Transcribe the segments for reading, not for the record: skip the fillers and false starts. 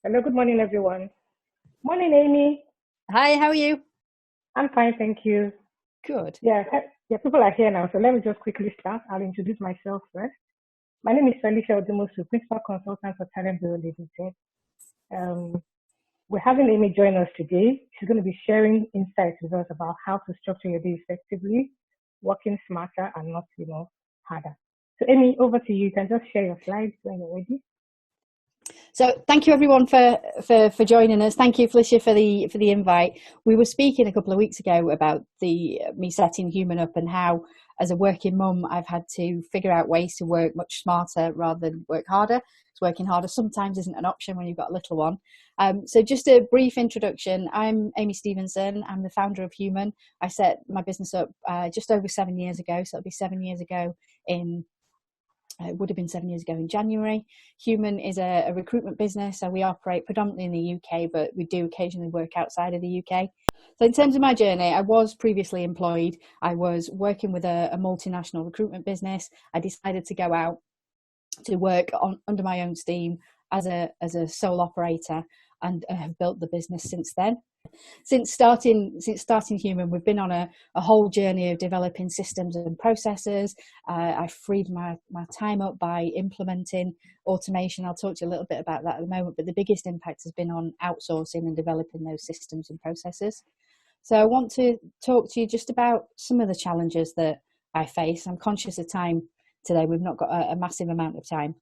Hello, good morning, everyone. Morning, Amy. Hi, how are you? I'm fine, thank you. Good. Yeah, people are here now, so let me just quickly start. I'll introduce myself first. My name is Felicia Odumosu, Principal Consultant for Talent Bureau Limited. Um, we're having Amy join us today. She's going to be sharing insights with us about how to structure your day effectively, working smarter and not, harder. So, Amy, over to you. You can just share your slides when you're ready. So thank you everyone for joining us. Thank you, Felicia, for the invite. We were speaking a couple of weeks ago about the me setting human up and how, as a working mum, I've had to figure out ways to work much smarter rather than work harder. Because working harder sometimes isn't an option when you've got a little one. So just a brief introduction. I'm Amy Stevenson. I'm the founder of Human. I set my business up just over 7 years ago. So it'll be 7 years ago in it would have been 7 years ago in January. Human is a recruitment business, so we operate predominantly in the UK, but we do occasionally work outside of the UK. So in terms of my journey, I was previously employed. I was working with a multinational recruitment business. I decided to go out to work under my own steam as a sole operator, and have built the business since then. Since starting Human, we've been on a whole journey of developing systems and processes. I freed my time up by implementing automation. I'll talk to you a little bit about that at the moment, but the biggest impact has been on outsourcing and developing those systems and processes. So I want to talk to you just about some of the challenges that I face. I'm conscious of time today. We've not got a massive amount of time,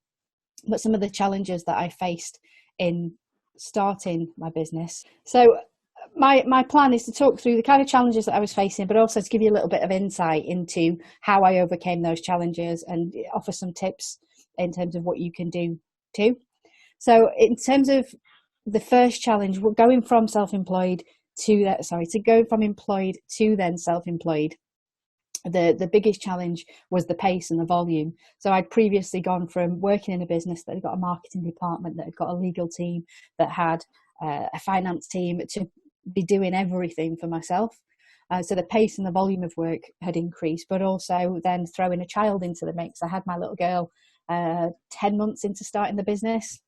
but some of the challenges that I faced in starting my business. So my plan is to talk through the kind of challenges that I was facing, but also to give you a little bit of insight into how I overcame those challenges and offer some tips in terms of what you can do too. So in terms of the first challenge, we're going from self-employed to going from employed to then self-employed. The biggest challenge was the pace and the volume. So I'd previously gone from working in a business that had got a marketing department, that had got a legal team, that had a finance team, to be doing everything for myself. So the pace and the volume of work had increased, but also then throwing a child into the mix. I had my little girl 10 months into starting the business,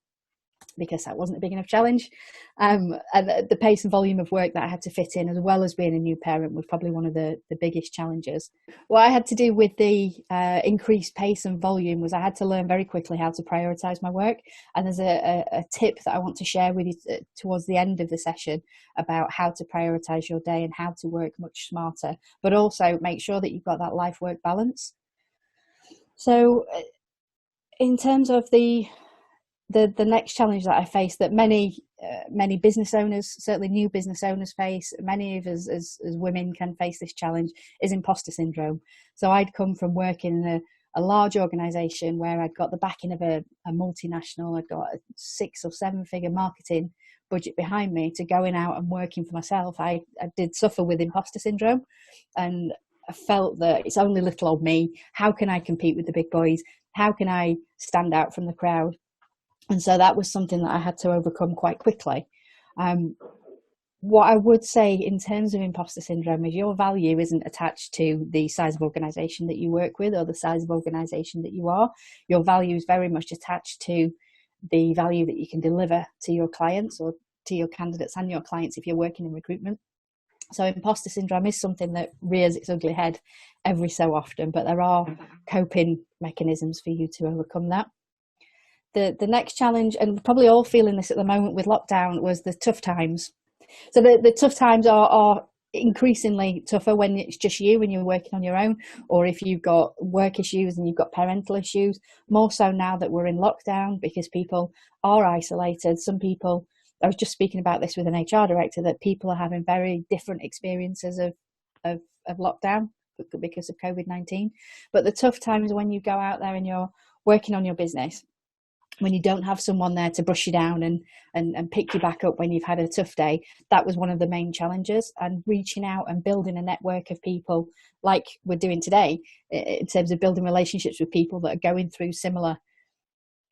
because that wasn't a big enough challenge. And the pace and volume of work that I had to fit in, as well as being a new parent, was probably one of the biggest challenges. What I had to do with the increased pace and volume was I had to learn very quickly how to prioritize my work. And there's a tip that I want to share with you towards the end of the session about how to prioritize your day and how to work much smarter, but also make sure that you've got that life work balance. So in terms of the next challenge that I face, that many business owners, certainly new business owners, face, many of us as women can face this challenge, is imposter syndrome. So I'd come from working in a large organisation where I'd got the backing of a multinational. I'd got a 6 or 7 figure marketing budget behind me, to going out and working for myself. I did suffer with imposter syndrome, and I felt that it's only little old me. How can I compete with the big boys? How can I stand out from the crowd? And so that was something that I had to overcome quite quickly. Um, what I would say in terms of imposter syndrome is your value isn't attached to the size of organisation that you work with or the size of organisation that you are. Your value is very much attached to the value that you can deliver to your clients, or to your candidates and your clients if you're working in recruitment. So imposter syndrome is something that rears its ugly head every so often, but there are coping mechanisms for you to overcome that. The next challenge, and we're probably all feeling this at the moment with lockdown, was the tough times. So the tough times are increasingly tougher when it's just you, when you're working on your own, or if you've got work issues and you've got parental issues. More so now that we're in lockdown, because people are isolated. Some people, I was just speaking about this with an HR director, that people are having very different experiences of lockdown because of COVID-19. But the tough times when you go out there and you're working on your business, when you don't have someone there to brush you down and pick you back up when you've had a tough day, that was one of the main challenges. And reaching out and building a network of people like we're doing today, in terms of building relationships with people that are going through similar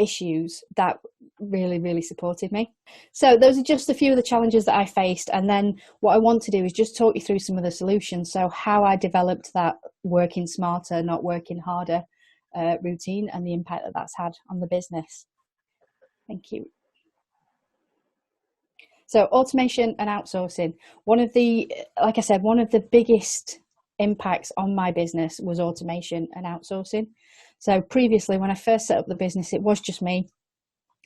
issues, that really, really supported me. So those are just a few of the challenges that I faced. And then what I want to do is just talk you through some of the solutions. So how I developed that working smarter, not working harder routine, and the impact that that's had on the business. Thank you. So automation and outsourcing. Like I said, one of the biggest impacts on my business was automation and outsourcing. So previously, when I first set up the business, it was just me.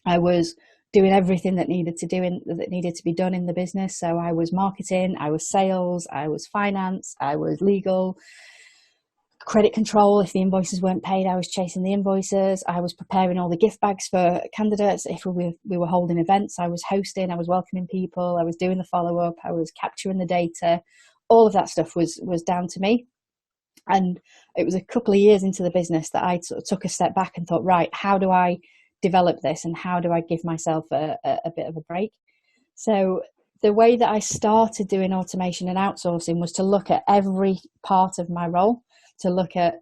I was doing everything that needed to be done in the business. So I was marketing, I was sales, I was finance, I was legal, credit control. If the invoices weren't paid, I was chasing the invoices. I was preparing all the gift bags for candidates. If we were holding events, I was hosting, I was welcoming people, I was doing the follow-up, I was capturing the data. All of that stuff was down to me. And it was a couple of years into the business that I sort of took a step back and thought, right, how do I develop this and how do I give myself a bit of a break? So the way that I started doing automation and outsourcing was to look at every part of my role, to look at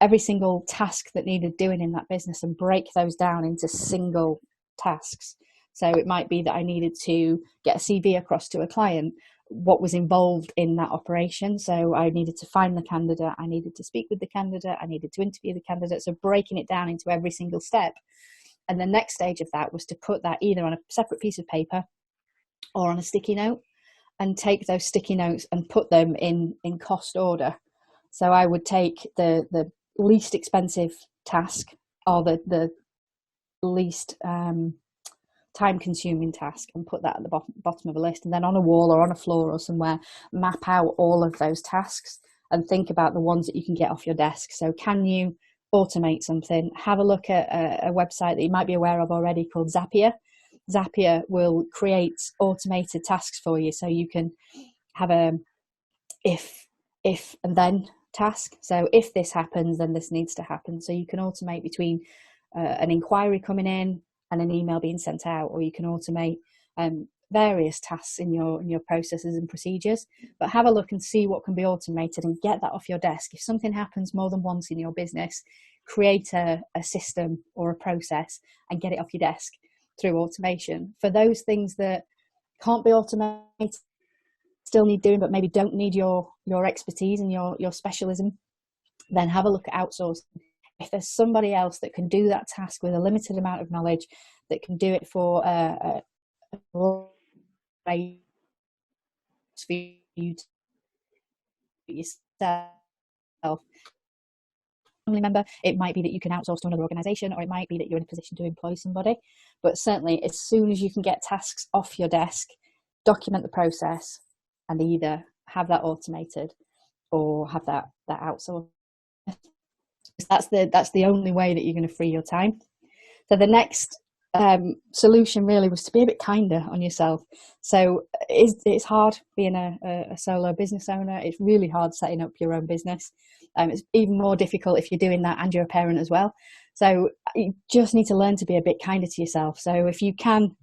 every single task that needed doing in that business and break those down into single tasks. So it might be that I needed to get a CV across to a client, what was involved in that operation. So I needed to find the candidate, I needed to speak with the candidate, I needed to interview the candidate. So breaking it down into every single step. And the next stage of that was to put that either on a separate piece of paper or on a sticky note, and take those sticky notes and put them in cost order. So I would take the least expensive task or the least time-consuming task and put that at the bottom of a list, and then on a wall or on a floor or somewhere, map out all of those tasks and think about the ones that you can get off your desk. So can you automate something? Have a look at a website that you might be aware of already called Zapier. Zapier will create automated tasks for you, so you can have a if and then task. So if this happens, then this needs to happen. So you can automate between an inquiry coming in and an email being sent out, or you can automate various tasks in your processes and procedures. But have a look and see what can be automated and get that off your desk. If something happens more than once in your business, create a system or a process and get it off your desk through automation. For those things that can't be automated, still need doing, but maybe don't need your expertise and your specialism, then have a look at outsourcing. If there's somebody else that can do that task with a limited amount of knowledge, that can do it for a rate for you to yourself, family member, it might be that you can outsource to another organization, or it might be that you're in a position to employ somebody. But certainly, as soon as you can get tasks off your desk, document the process and either have that automated or have that outsourced. That's the only way that you're going to free your time. So the next solution really was to be a bit kinder on yourself. So it's hard being a solo business owner. It's really hard setting up your own business. It's even more difficult if you're doing that and you're a parent as well. So you just need to learn to be a bit kinder to yourself. So if you can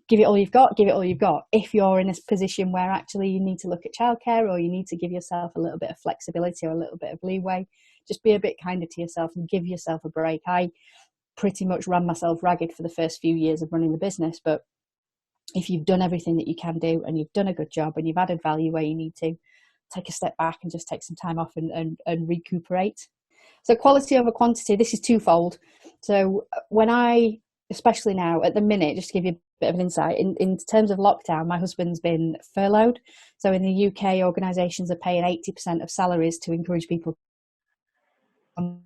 give it all you've got, give it all you've got. If you're in a position where actually you need to look at childcare, or you need to give yourself a little bit of flexibility or a little bit of leeway, just be a bit kinder to yourself and give yourself a break. I pretty much ran myself ragged for the first few years of running the business, but if you've done everything that you can do and you've done a good job and you've added value where you need to, take a step back and just take some time off and recuperate. So quality over quantity, this is twofold. So when especially now at the minute, just to give you a bit of an insight, in terms of lockdown, my husband's been furloughed. So in the UK, organisations are paying 80% of salaries to encourage people for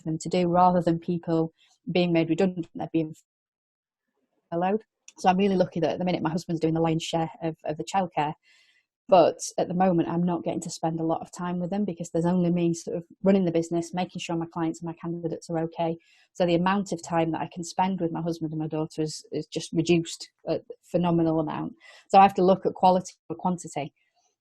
them to do, rather than people being made redundant, they're being furloughed. So I'm really lucky that at the minute my husband's doing the lion's share of the childcare. But at the moment, I'm not getting to spend a lot of time with them because there's only me sort of running the business, making sure my clients and my candidates are okay. So the amount of time that I can spend with my husband and my daughter is just reduced a phenomenal amount. So I have to look at quality or quantity.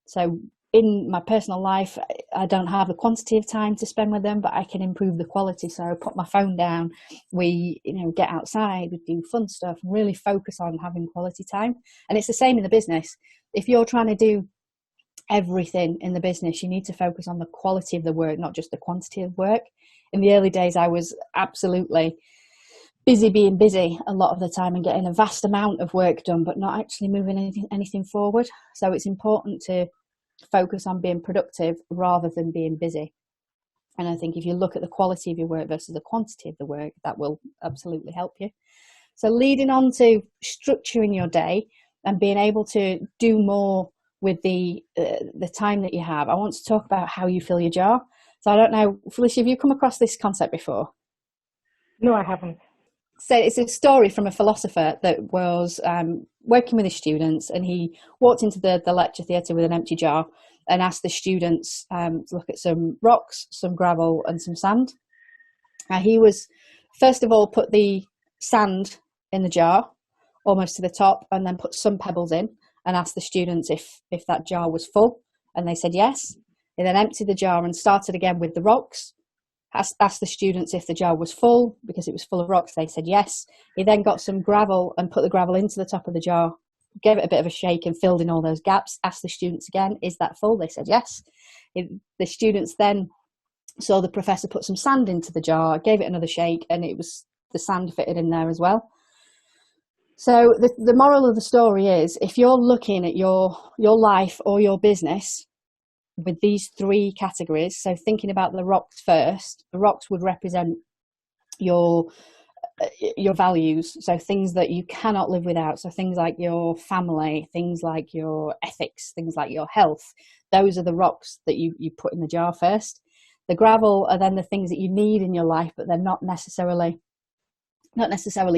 So in my personal life, I don't have the quantity of time to spend with them, but I can improve the quality. So I put my phone down, we get outside, we do fun stuff, and really focus on having quality time. And it's the same in the business. If you're trying to do everything in the business, you need to focus on the quality of the work, not just the quantity of work. In the early days, I was absolutely being busy a lot of the time and getting a vast amount of work done, but not actually moving anything forward. So it's important to focus on being productive rather than being busy. And I think if you look at the quality of your work versus the quantity of the work, that will absolutely help you. So leading on to structuring your day and being able to do more with the time that you have, I want to talk about how you fill your jar. So I don't know, Felicia, have you come across this concept before? No, I haven't. So it's a story from a philosopher that was working with his students, and he walked into the lecture theatre with an empty jar and asked the students to look at some rocks, some gravel and some sand. He was, first of all, put the sand in the jar almost to the top, and then put some pebbles in and asked the students if that jar was full, and they said yes. He then emptied the jar and started again with the rocks, asked the students if the jar was full because it was full of rocks. They said yes. He then got some gravel and put the gravel into the top of the jar, gave it a bit of a shake and filled in all those gaps, asked the students again, is that full? They said yes. The students then saw the professor put some sand into the jar, gave it another shake, and it was the sand fitted in there as well. So the moral of the story is, if you're looking at your life or your business with these three categories, so thinking about the rocks first, the rocks would represent your values, so things that you cannot live without, so things like your family, things like your ethics, things like your health. Those are the rocks that you put in the jar first. The gravel are then the things that you need in your life, but they're not necessarily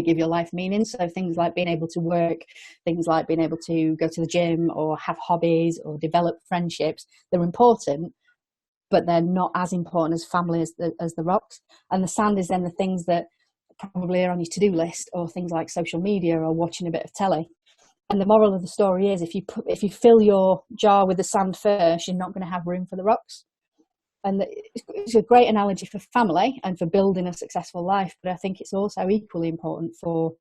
give your life meaning. So things like being able to work, things like being able to go to the gym or have hobbies or develop friendships, they're important, but they're not as important as family as the rocks. And the sand is then the things that probably are on your to-do list, or things like social media or watching a bit of telly. And the moral of the story is, if you fill your jar with the sand first, you're not going to have room for the rocks. And it's a great analogy for family and for building a successful life, but I think it's also equally important for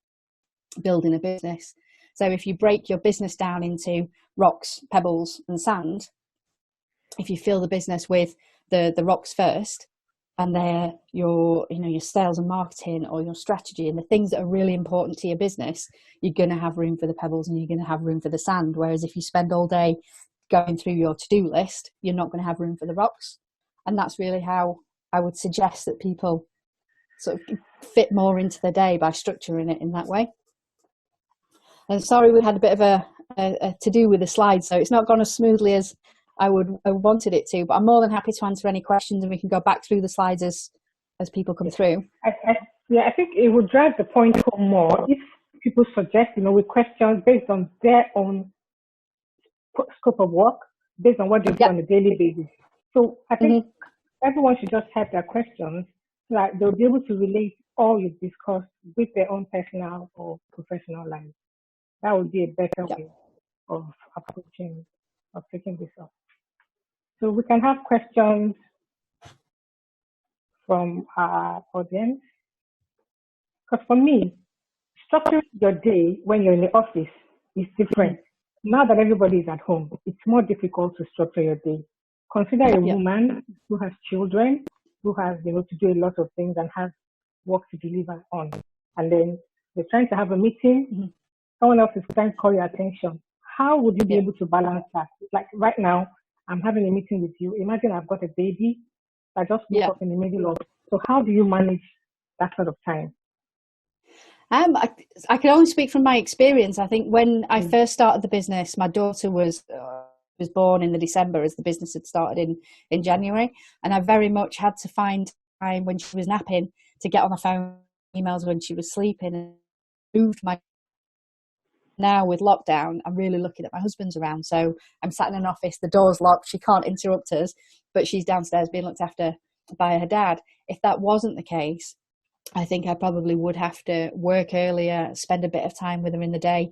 building a business. So if you break your business down into rocks, pebbles and sand, if you fill the business with the rocks first, and they're your sales and marketing or your strategy and the things that are really important to your business, you're going to have room for the pebbles and you're going to have room for the sand. Whereas if you spend all day going through your to-do list, you're not going to have room for the rocks. And that's really how I would suggest that people sort of fit more into their day, by structuring it in that way. And sorry, we had a bit of a to-do with the slides, so it's not gone as smoothly as I wanted it to, but I'm more than happy to answer any questions, and we can go back through the slides as people come through. I think it would drive the point home more if people suggest, with questions based on their own scope of work, based on what they do on a daily basis. So I think everyone should just have their questions, so that they'll be able to relate all you've discussed with their own personal or professional life. That would be a better way of taking this up. So we can have questions from our audience. Because for me, structuring your day when you're in the office is different. Now that everybody is at home, it's more difficult to structure your day. Consider a woman who has children, who has to do a lot of things and has work to deliver on. And then they're trying to have a meeting, someone else is trying to call your attention. How would you be able to balance that? Like right now, I'm having a meeting with you. Imagine I've got a baby. I just woke up in the middle of. So how do you manage that sort of time? I can only speak from my experience. I think when I first started the business, my daughter was born in the December, as the business had started in January, and I very much had to find time when she was napping to get on the phone, emails when she was sleeping, and moved my. Now with lockdown, I'm really lucky that my husband's around, so I'm sat in an office, the door's locked, she can't interrupt us, but she's downstairs being looked after by her dad. If that wasn't the case, I think I probably would have to work earlier, spend a bit of time with her in the day.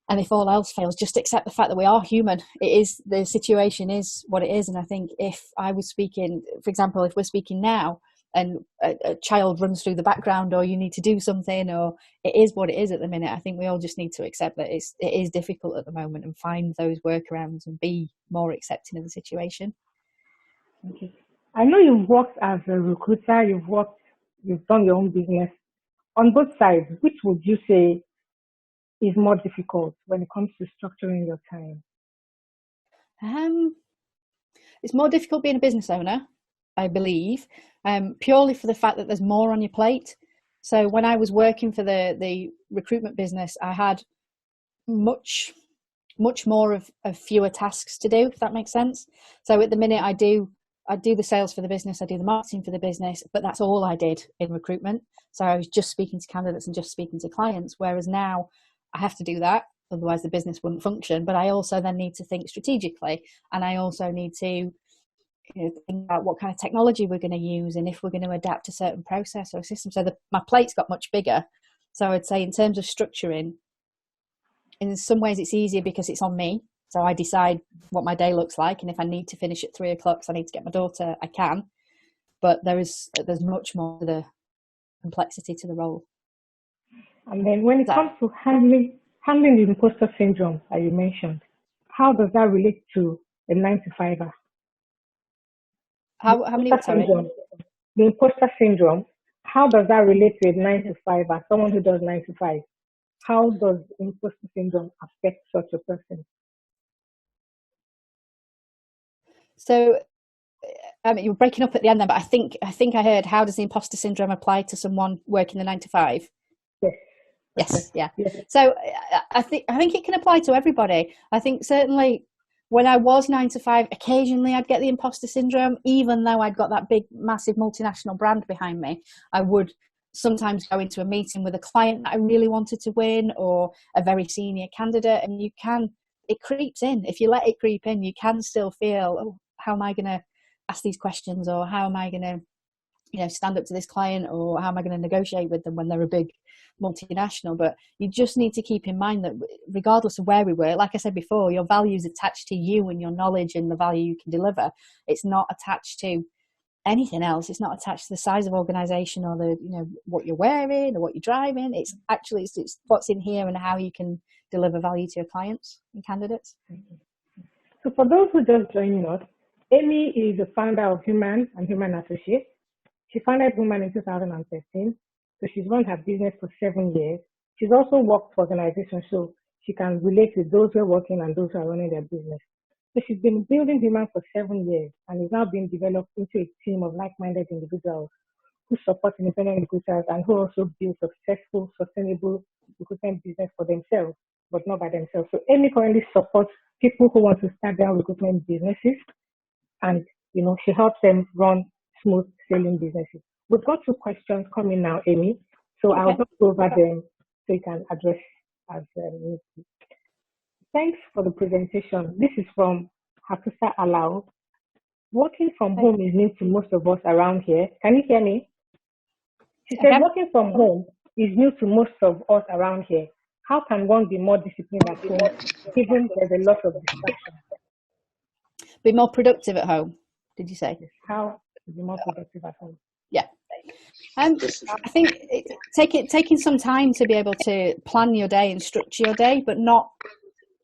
And if all else fails, just accept the fact that we are human. The situation is what it is. And I think if I was speaking, for example, if we're speaking now and a child runs through the background, or you need to do something, or it is what it is at the minute, I think we all just need to accept that it is difficult at the moment, and find those workarounds and be more accepting of the situation. Okay. I know you've worked as a recruiter, you've done your own business. On both sides, which would you say is more difficult when it comes to structuring your time? It's more difficult being a business owner, I believe, purely for the fact that there's more on your plate. So when I was working for the recruitment business, I had much more of fewer tasks to do, if that makes sense. So at the minute I do the sales for the business, I do the marketing for the business, but that's all I did in recruitment. So I was just speaking to candidates and just speaking to clients, whereas now I have to do that, otherwise the business wouldn't function. But I also then need to think strategically, and I also need to think about what kind of technology we're going to use and if we're going to adapt a certain process or a system. So my plate's got much bigger. So I'd say in terms of structuring, in some ways it's easier because it's on me. So I decide what my day looks like, and if I need to finish at 3 o'clock, so I need to get my daughter, I can. But there's much more to the complexity to the role. And then when it comes to handling the imposter syndrome that you mentioned, how does that relate to the 9-to-5er? How many? Sorry. The imposter syndrome. How does that relate to a 9-to-5er? Someone who does 9 to 5. How does imposter syndrome affect such a person? So, you're breaking up at the end there, but I think I heard, how does the imposter syndrome apply to someone working the 9 to 5? Yes. Yeah. Yes. So I think it can apply to everybody. I think certainly when I was 9 to 5, occasionally I'd get the imposter syndrome, even though I'd got that big, massive multinational brand behind me. I would sometimes go into a meeting with a client that I really wanted to win, or a very senior candidate, and it creeps in. If you let it creep in, you can still feel, oh, how am I going to ask these questions, or how am I going to stand up to this client, or how am I going to negotiate with them when they're a big multinational? But you just need to keep in mind that regardless of where we work, like I said before, your value is attached to you and your knowledge and the value you can deliver. It's not attached to anything else. It's not attached to the size of organization or the what you're wearing or what you're driving. It's what's in here and how you can deliver value to your clients and candidates. So for those who just joining us, Amy is the founder of Human and Human Associates. She founded Human in 2013, so she's run her business for 7 years. She's also worked for organizations, so she can relate with those who are working and those who are running their business. So she's been building Human for 7 years and is now being developed into a team of like-minded individuals who support independent recruiters and who also build successful, sustainable recruitment business for themselves, but not by themselves. So Amy currently supports people who want to start their recruitment businesses, and she helps them run smooth sailing businesses. We've got 2 questions coming now, Amy. So okay. I'll just go over them so you can address as needed. Thanks for the presentation. This is from Hakusa Alao. Working from home is new to most of us around here. Can you hear me? She said, working from home is new to most of us around here. How can one be more disciplined at home, given there's a lot of distraction? Be more productive at home, did you say? How to be more productive at home? Yeah. I think taking some time to be able to plan your day and structure your day, but not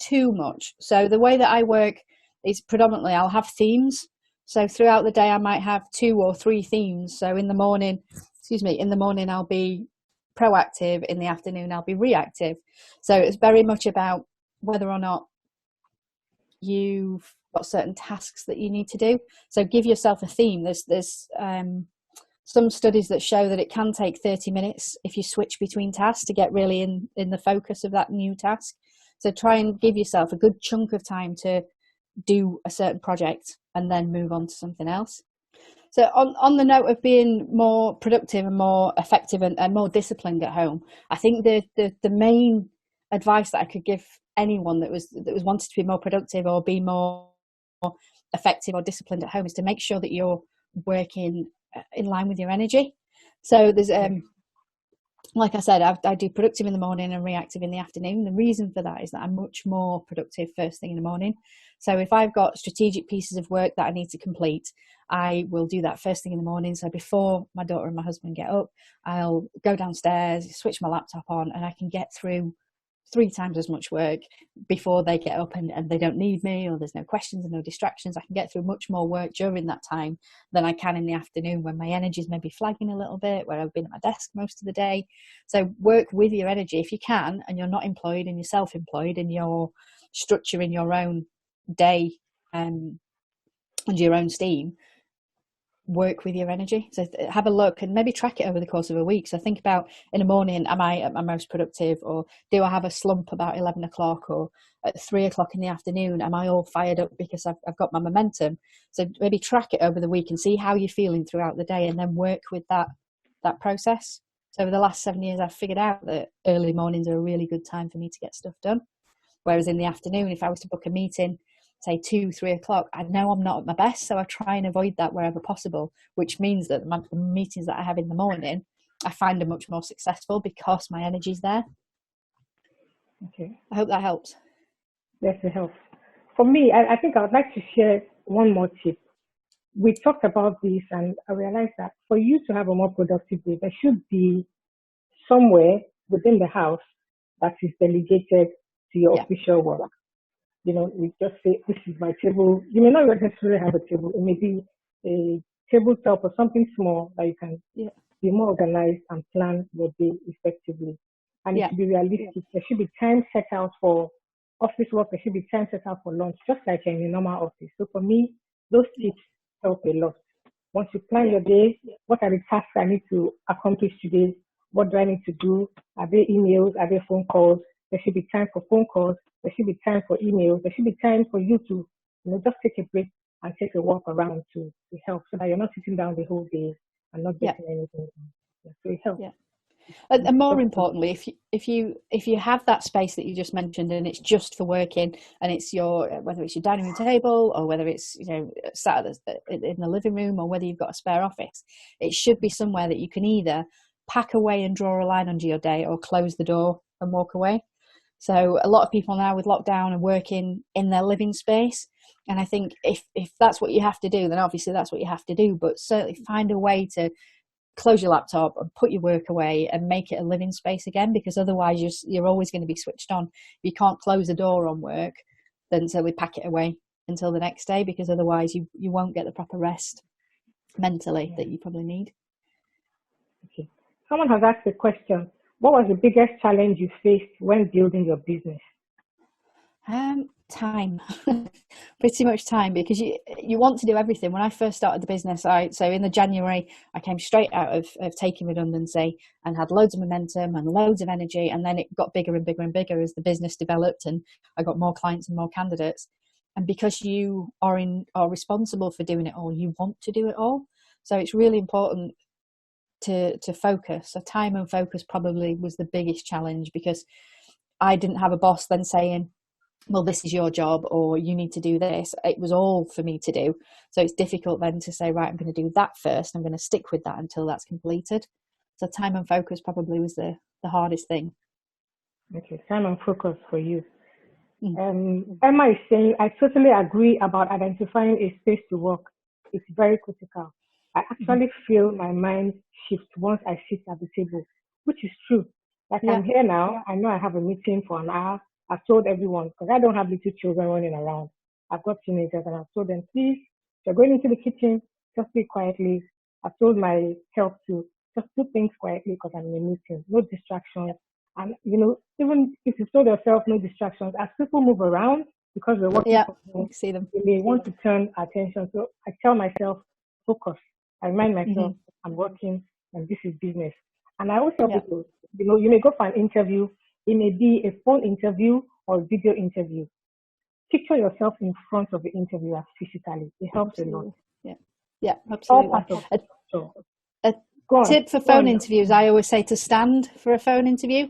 too much. So the way that I work is predominantly I'll have themes. So throughout the day I might have 2 or 3 themes. So in the morning I'll be proactive, in the afternoon I'll be reactive. So it's very much about whether or not you've got certain tasks that you need to do. So give yourself a theme. There's some studies that show that it can take 30 minutes if you switch between tasks to get really in the focus of that new task. So try and give yourself a good chunk of time to do a certain project and then move on to something else. So on the note of being more productive and more effective and more disciplined at home, I think the main advice that I could give anyone that was wanted to be more productive or be more effective or disciplined at home is to make sure that you're working in line with your energy. So there's like I said, I do productive in the morning and reactive in the afternoon. The reason for that is that I'm much more productive first thing in the morning. So if I've got strategic pieces of work that I need to complete, I will do that first thing in the morning. So before my daughter and my husband get up, I'll go downstairs, switch my laptop on, and I can get through 3 times as much work before they get up and they don't need me, or there's no questions and no distractions. I can get through much more work during that time than I can in the afternoon when my energy is maybe flagging a little bit, where I've been at my desk most of the day. So work with your energy if you can, and you're not employed and you're self-employed and you're structuring your own day under your own steam. work with your energy. So have a look and maybe track it over the course of a week. So think about, in the morning, am I at my most productive, or do I have a slump about 11 o'clock, or at 3 o'clock in the afternoon, am I all fired up because I've got my momentum? So maybe track it over the week and see how you're feeling throughout the day, and then work with that process. So over the last 7 years, I've figured out that early mornings are a really good time for me to get stuff done. Whereas in the afternoon, if I was to book a meeting, say 2-3 o'clock, I know I'm not at my best, so I try and avoid that wherever possible, which means that the meetings that I have in the morning, I find are much more successful because my energy's there. Okay. I hope that helps. Yes, it helps. For me, I think I would like to share one more tip. We talked about this, and I realized that for you to have a more productive day, there should be somewhere within the house that is delegated to your Yeah. official work. You just say, this is my table. You may not necessarily have a table. It may be a tabletop or something small that you can be more organized and plan your day effectively. And it should be realistic. There should be time set out for office work. There should be time set out for lunch, just like in a normal office. So for me, those tips help a lot. Once you plan your day, what are the tasks I need to accomplish today? What do I need to do? Are there emails? Are there phone calls? There should be time for phone calls. There should be time for emails. There should be time for you to, just take a break and take a walk around to help, so that you're not sitting down the whole day and not getting anything done. So it helps. Yeah. And more importantly, if you have that space that you just mentioned, and it's just for working, and it's whether it's your dining room table, or whether it's sat in the living room, or whether you've got a spare office, it should be somewhere that you can either pack away and draw a line under your day, or close the door and walk away. So a lot of people now, with lockdown, are working in their living space. And I think if that's what you have to do, then obviously that's what you have to do. But certainly find a way to close your laptop and put your work away and make it a living space again, because otherwise you're always going to be switched on. If you can't close the door on work, then certainly pack it away until the next day, because otherwise you won't get the proper rest mentally that you probably need. Okay. Someone has asked a question. What was the biggest challenge you faced when building your business? Time. Pretty much time, because you want to do everything. When I first started the business, so in the January, I came straight out of taking redundancy and had loads of momentum and loads of energy, and then it got bigger and bigger and bigger as the business developed, and I got more clients and more candidates. And because you are responsible for doing it all, you want to do it all. So it's really important to focus. So time and focus probably was the biggest challenge, because I didn't have a boss then saying, well, this is your job, or you need to do this. It was all for me to do. So it's difficult then to say, right, I'm going to do that first. I'm going to stick with that until that's completed. So time and focus probably was the hardest thing. Okay, time and focus for you. Emma is saying, I totally agree about identifying a space to work. It's very critical. I actually feel my mind shift once I sit at the table, which is true. Like I'm here now, I know I have a meeting for an hour. I've told everyone, because I don't have little children running around. I've got teenagers, and I've told them, please, if you're going into the kitchen, just be quietly. I've told my help to just do things quietly because I'm in a meeting, no distractions. And, even if you told yourself no distractions, as people move around, because we're working from home, see them. they may want to turn attention. So I tell myself, focus. I remind myself, I'm working and this is business. And I always tell people, you may go for an interview. It may be a phone interview or a video interview. Picture yourself in front of the interviewer physically. It helps a lot. Yeah, absolutely. A tip for phone interviews, I always say to stand for a phone interview.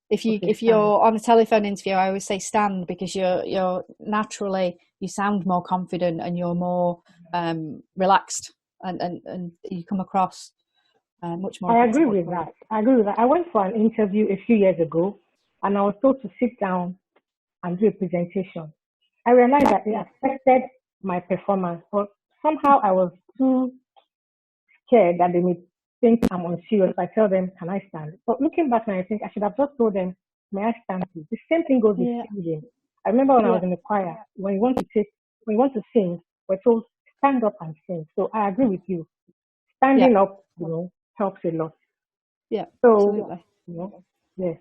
If you're on a telephone interview, I always say stand, because you're naturally, you sound more confident and you're more relaxed, and you come across much more. I agree with that. I went for an interview a few years ago, and I was told to sit down and do a presentation. I realized that it affected my performance, but somehow I was too scared that they may think I'm unserious. I tell them, can I stand? But looking back now, I think I should have just told them, may I stand please? The same thing goes with singing. I remember when I was in the choir, when you want to sing, we're told stand up and sing. So I agree with you. Standing up, helps a lot. Yeah. So, yes.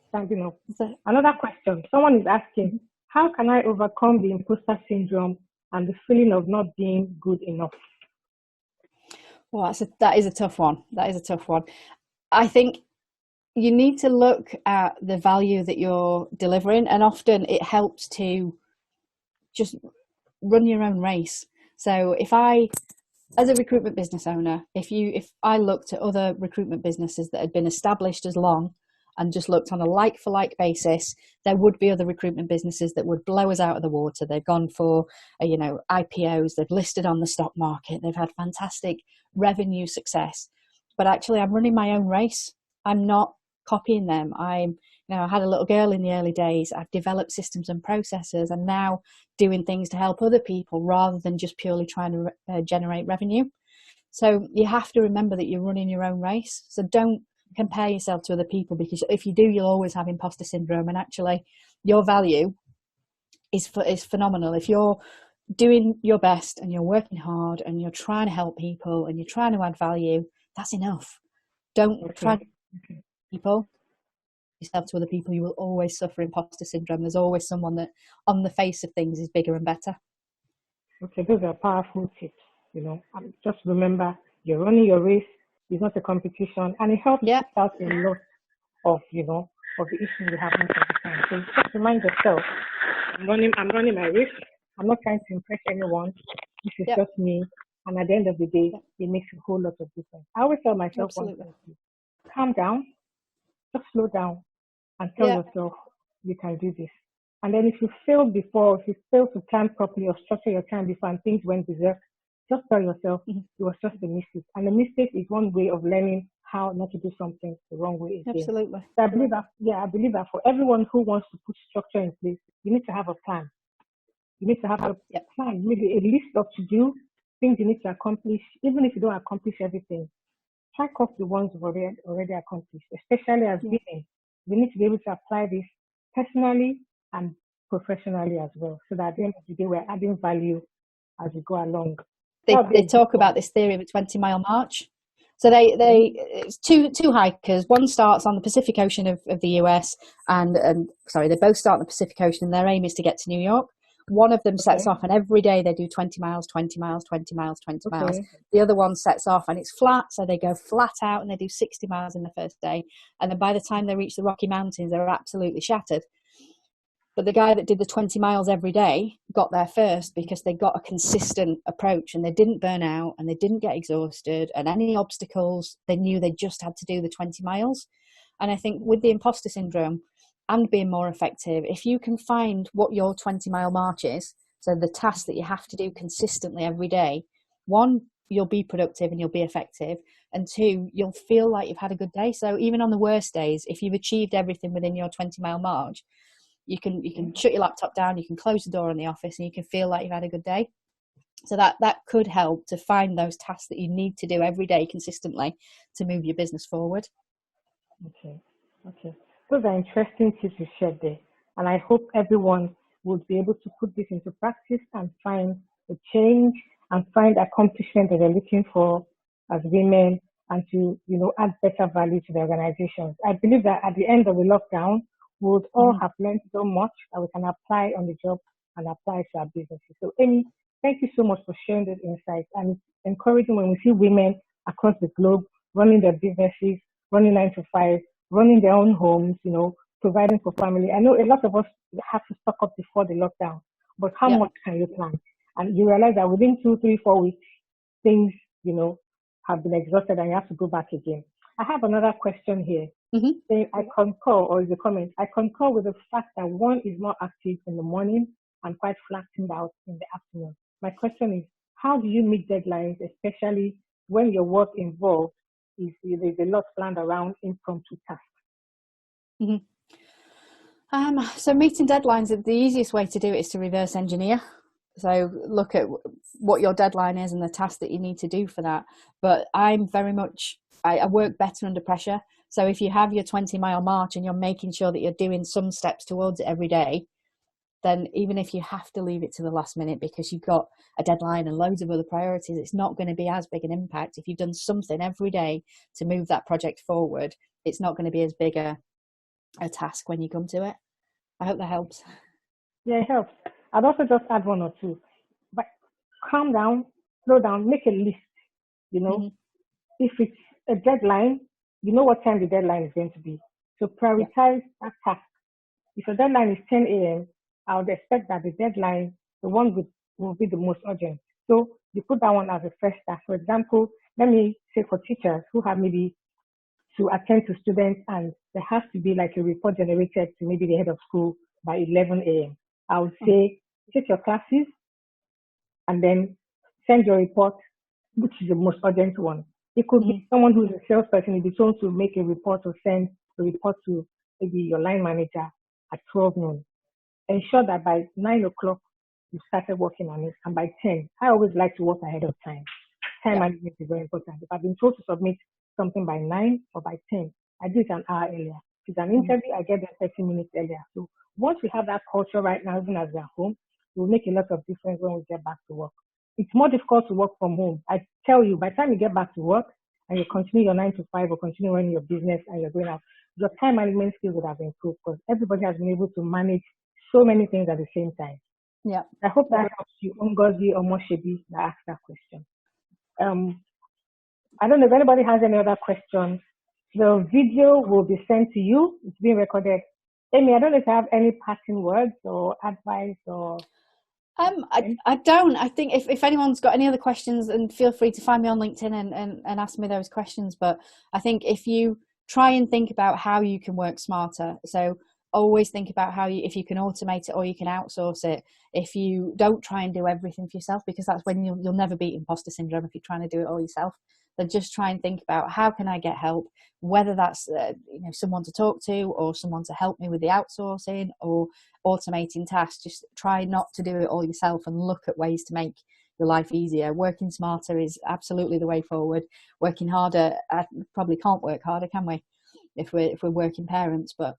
Standing up. Another question. Someone is asking, how can I overcome the imposter syndrome and the feeling of not being good enough? Well, that is a tough one. That is a tough one. I think you need to look at the value that you're delivering, and often it helps to just run your own race. So as a recruitment business owner, if I looked at other recruitment businesses that had been established as long and just looked on a like for like basis, there would be other recruitment businesses that would blow us out of the water. They've gone for IPOs, they've listed on the stock market, they've had fantastic revenue success. But actually, I'm running my own race. I'm not copying them. I had a little girl in the early days. I've developed systems and processes, and now doing things to help other people rather than just purely trying to generate revenue. So you have to remember that you're running your own race. So don't compare yourself to other people, because if you do, you'll always have imposter syndrome. And actually, your value is phenomenal. If you're doing your best and you're working hard and you're trying to help people and you're trying to add value, that's enough. Don't try to people yourself to other people. You will always suffer imposter syndrome. There's always someone that on the face of things is bigger and better. Okay, those are powerful tips. Just remember, you're running your race. It's not a competition, and it helps out a lot of of the issues we have most of the time. So just remind yourself, I'm running my race. I'm not trying to impress anyone. This is just me. And at the end of the day, it makes a whole lot of difference. I always tell myself one thing: calm down, just slow down, and tell yourself you can do this. And then if you fail to plan properly or structure your time before and things went berserk, just tell yourself it was just a mistake. And a mistake is one way of learning how not to do something the wrong way again. Absolutely. So I believe that for everyone who wants to put structure in place, you need to have a plan. You need to have a plan, maybe a list of to-do things you need to accomplish. Even if you don't accomplish everything, track off the ones you've already accomplished, especially as women. We need to be able to apply this personally and professionally as well, so that at the end of the day, we're adding value as we go along. They talk about this theory of a 20-mile march. So it's two hikers. One starts on the Pacific Ocean of the US, and they both start on the Pacific Ocean, and their aim is to get to New York. One of them sets off, and every day they do 20 miles, 20 miles, 20 miles, 20 miles. The other one sets off, and it's flat, so they go flat out, and they do 60 miles in the first day. And then by the time they reach the Rocky Mountains, they're absolutely shattered. But the guy that did the 20 miles every day got there first because they got a consistent approach, and they didn't burn out and they didn't get exhausted, and any obstacles, they knew they just had to do the 20 miles. And I think with the imposter syndrome and being more effective, if you can find what your 20-mile march is, so the task that you have to do consistently every day, one, you'll be productive and you'll be effective, and two, you'll feel like you've had a good day. So even on the worst days, if you've achieved everything within your 20-mile march, you can shut your laptop down, you can close the door in the office, and you can feel like you've had a good day. So that could help to find those tasks that you need to do every day consistently to move your business forward. Okay. Those are interesting tips you shared there. And I hope everyone would be able to put this into practice and find a change and find accomplishment that they're looking for as women, and to, add better value to the organizations. I believe that at the end of the lockdown, we would all have learned so much that we can apply on the job and apply to our businesses. So Amy, thank you so much for sharing those insights. And it's encouraging when we see women across the globe running their businesses, running 9 to 5, running their own homes, providing for family. I know a lot of us have to stock up before the lockdown, but how much can you plan? And you realize that within 2, 3, 4 weeks, things, have been exhausted and you have to go back again. I have another question here. Saying I concur, or is a comment, I concur with the fact that one is more active in the morning and quite flattened out in the afternoon. My question is, how do you meet deadlines, especially when your work involved there's a lot planned around impromptu tasks? So meeting deadlines, the easiest way to do it is to reverse engineer. So look at what your deadline is and the task that you need to do for that. But I'm very much, I work better under pressure. So if you have your 20-mile march and you're making sure that you're doing some steps towards it every day, then even if you have to leave it to the last minute because you've got a deadline and loads of other priorities, it's not going to be as big an impact. If you've done something every day to move that project forward, it's not going to be as big a task when you come to it. I hope that helps. Yeah, it helps. I'd also just add one or two. But calm down, slow down, make a list. You know, if it's a deadline, you know what time the deadline is going to be. So prioritize that task. If your deadline is 10 a.m., I would expect that the deadline, the one will be the most urgent. So you put that one as a first task. For example, let me say for teachers who have maybe to attend to students and there has to be like a report generated to maybe the head of school by 11 a.m. I would say take your classes and then send your report, which is the most urgent one. It could be someone who's a salesperson, you'll be told to make a report or send a report to maybe your line manager at 12 noon. Ensure that by 9 o'clock you started working on it, and by 10, I always like to work ahead of time. Time management is very important. If I've been told to submit something by 9 or by 10, I do it an hour earlier. If it's an interview, I get there 30 minutes earlier. So once we have that culture right now, even as we're home, it will make a lot of difference when we get back to work. It's more difficult to work from home. I tell you, by the time you get back to work and you continue your 9 to 5 or continue running your business and you're going out, your time management skills would have improved because everybody has been able to manage so many things at the same time. Yeah. I hope that helps you, Ngozi or Moshebi, that asked that question. I don't know if anybody has any other questions. The video will be sent to you. It's being recorded. Amy, I don't know if you have any parting words or advice or... I don't. I think if anyone's got any other questions, then feel free to find me on LinkedIn and ask me those questions. But I think if you try and think about how you can work smarter, so always think about if you can automate it or you can outsource it. If you don't try and do everything for yourself, because that's when you'll never beat imposter syndrome if you're trying to do it all yourself. Then just try and think about how can I get help, whether that's someone to talk to or someone to help me with the outsourcing or automating tasks. Just try not to do it all yourself and look at ways to make your life easier. Working smarter is absolutely the way forward. Working harder, I probably can't work harder, can we, if we're working parents? But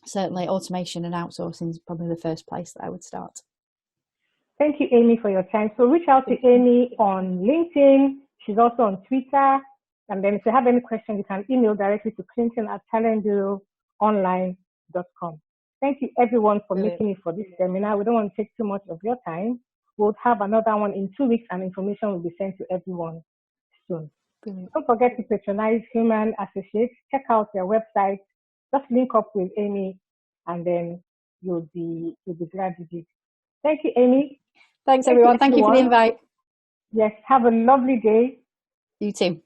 certainly automation and outsourcing is probably the first place that I would start. Thank you, Amy, for your time. So reach out to Amy on LinkedIn. She's also on Twitter. And then if you have any questions, you can email directly to clinton@talentbureauonline.com. Thank you, everyone, for making it for this seminar. We don't want to take too much of your time. We'll have another one in 2 weeks, and information will be sent to everyone soon. Brilliant. Don't forget to patronize Human Associates. Check out their website. Just link up with Amy, and then you'll be glad you did. Thank you, Amy. Thanks, everyone. Thank you for the invite. Yes, have a lovely day. You too.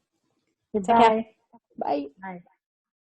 Goodbye. Bye. Bye.